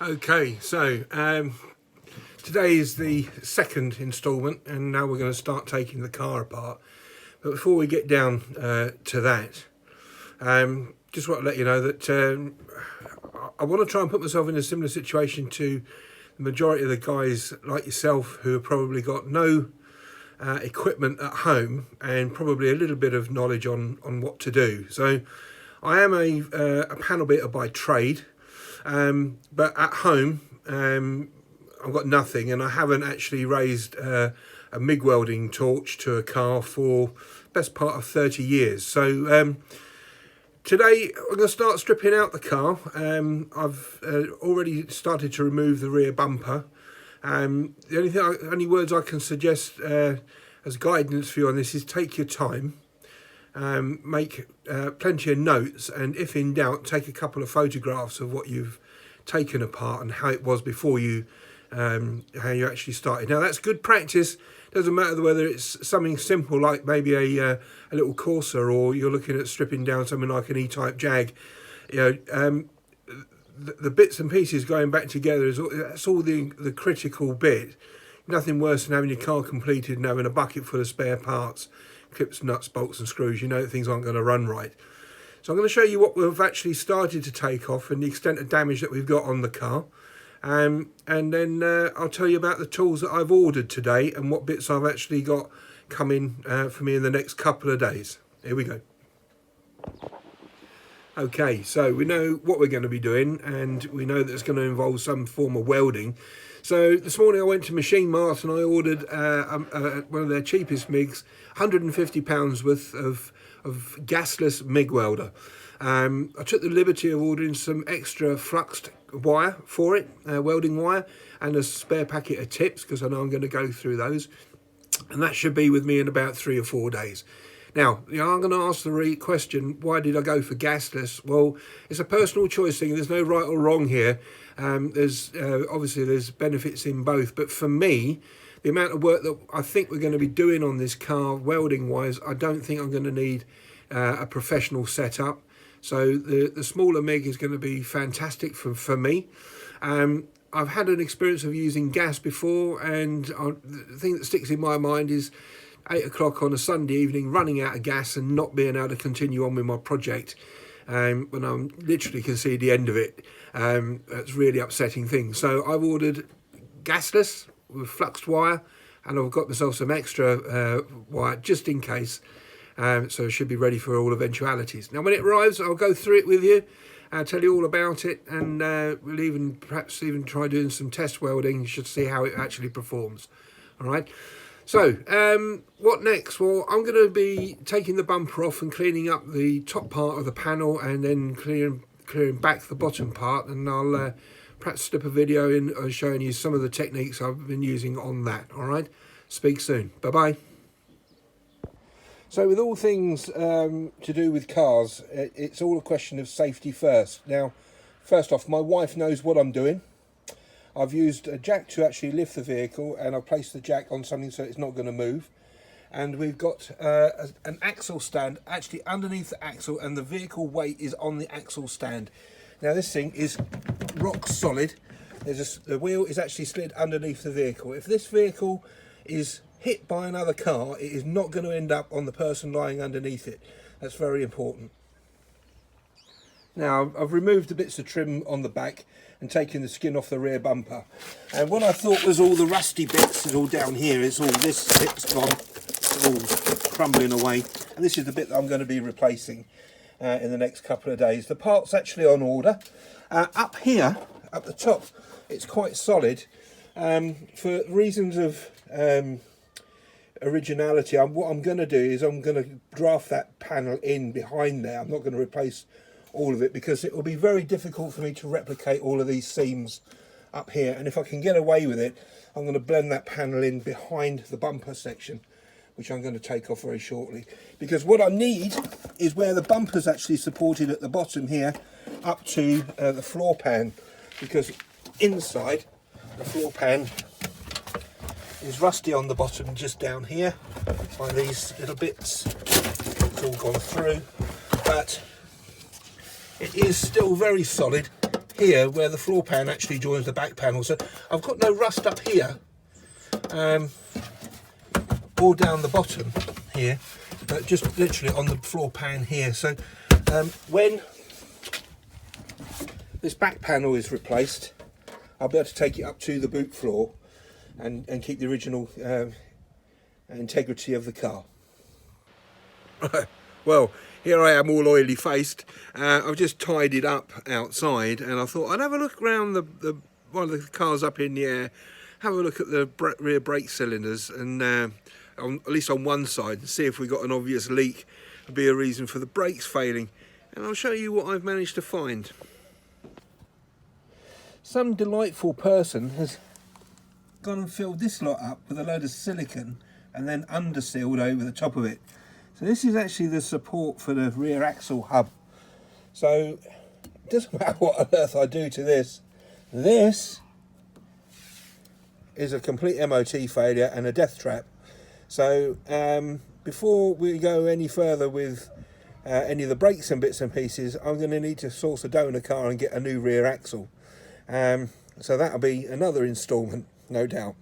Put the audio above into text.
Okay, so today is the second instalment, and now we're going to start taking the car apart. But before we get down to that, just want to let you know that I want to try and put myself in a similar situation to the majority of the guys like yourself who have probably got no equipment at home and probably a little bit of knowledge on what to do. So I am a panel beater by trade, but at home I've got nothing, and I haven't actually raised a MIG welding torch to a car for best part of 30 years. So today I'm going to start stripping out the car. I've already started to remove the rear bumper. The only words I can suggest as guidance for you on this is take your time, make plenty of notes, and if in doubt, take a couple of photographs of what you've taken apart and how it was before you, how you actually started. Now that's good practice. Doesn't matter whether it's something simple like maybe a little Corsa, or you're looking at stripping down something like an E-type Jag. You know, the bits and pieces going back together that's all the critical bit. Nothing worse than having your car completed and having a bucket full of spare parts, clips, nuts, bolts and screws. You know that things aren't going to run right. So I'm going to show you what we've actually started to take off and the extent of damage that we've got on the car. And then I'll tell you about the tools that I've ordered today and what bits I've actually got coming for me in the next couple of days. Here we go. Okay, so we know what we're going to be doing, and we know that it's going to involve some form of welding. So this morning I went to Machine Mart and I ordered one of their cheapest MIGs, £150 worth of gasless MIG welder. I took the liberty of ordering some extra fluxed wire for it, welding wire, and a spare packet of tips, because I know I'm going to go through those, and that should be with me in about 3 or 4 days. Now, you know, I'm going to ask the question, why did I go for gasless? Well, it's a personal choice thing. There's no right or wrong here. There's obviously there's benefits in both, but for me, the amount of work that I think we're going to be doing on this car welding wise, I don't think I'm going to need a professional setup. So the smaller MIG is going to be fantastic for me. I've had an experience of using gas before, and the thing that sticks in my mind is 8 o'clock on a Sunday evening, running out of gas and not being able to continue on with my project when I'm literally can see the end of it. That's really upsetting thing. So I've ordered gasless with fluxed wire, and I've got myself some extra wire just in case. So it should be ready for all eventualities. Now when it arrives, I'll go through it with you, tell you all about it, and we'll perhaps even try doing some test welding just to see how it actually performs. All right. So what next? Well, I'm going to be taking the bumper off and cleaning up the top part of the panel, and then clearing back the bottom part, and I'll perhaps slip a video in showing you some of the techniques I've been using on that. All right. Speak soon. Bye bye. So with all things to do with cars, it's all a question of safety first. Now, first off, my wife knows what I'm doing. I've used a jack to actually lift the vehicle, and I've placed the jack on something so it's not going to move. And we've got an axle stand actually underneath the axle, and the vehicle weight is on the axle stand. Now this thing is rock solid. The wheel is actually slid underneath the vehicle. If this vehicle is hit by another car, it is not going to end up on the person lying underneath it. That's very important. Now I've removed the bits of trim on the back and taken the skin off the rear bumper, and what I thought was all the rusty bits is all down here. It's all this bit's gone, it's all crumbling away, and this is the bit that I'm going to be replacing in the next couple of days. The part's actually on order. Up here at the top it's quite solid, for reasons of originality. What I'm going to do is I'm going to draft that panel in behind there. I'm not going to replace all of it because it will be very difficult for me to replicate all of these seams up here, and if I can get away with it, I'm going to blend that panel in behind the bumper section, which I'm going to take off very shortly, because what I need is where the bumper's actually supported at the bottom here up to the floor pan, because inside the floor pan is rusty on the bottom, just down here by these little bits. It's all gone through, but it is still very solid here where the floor pan actually joins the back panel. So I've got no rust up here or down the bottom here, but just literally on the floor pan here. So when this back panel is replaced, I'll be able to take it up to the boot floor and keep the original integrity of the car. Right, well, here I am all oily faced. I've just tidied up outside, and I thought I'd have a look around the one of the cars up in the air, have a look at the rear brake cylinders, and at least on one side, and see if we got an obvious leak. Would be a reason for the brakes failing, and I'll show you what I've managed to find. Some delightful person has gone and filled this lot up with a load of silicone and then undersealed over the top of it. So this is actually the support for the rear axle hub. So it doesn't matter what on earth I do to this. This is a complete MOT failure and a death trap. So before we go any further with any of the brakes and bits and pieces, I'm going to need to source a donor car and get a new rear axle. So that'll be another instalment, no doubt.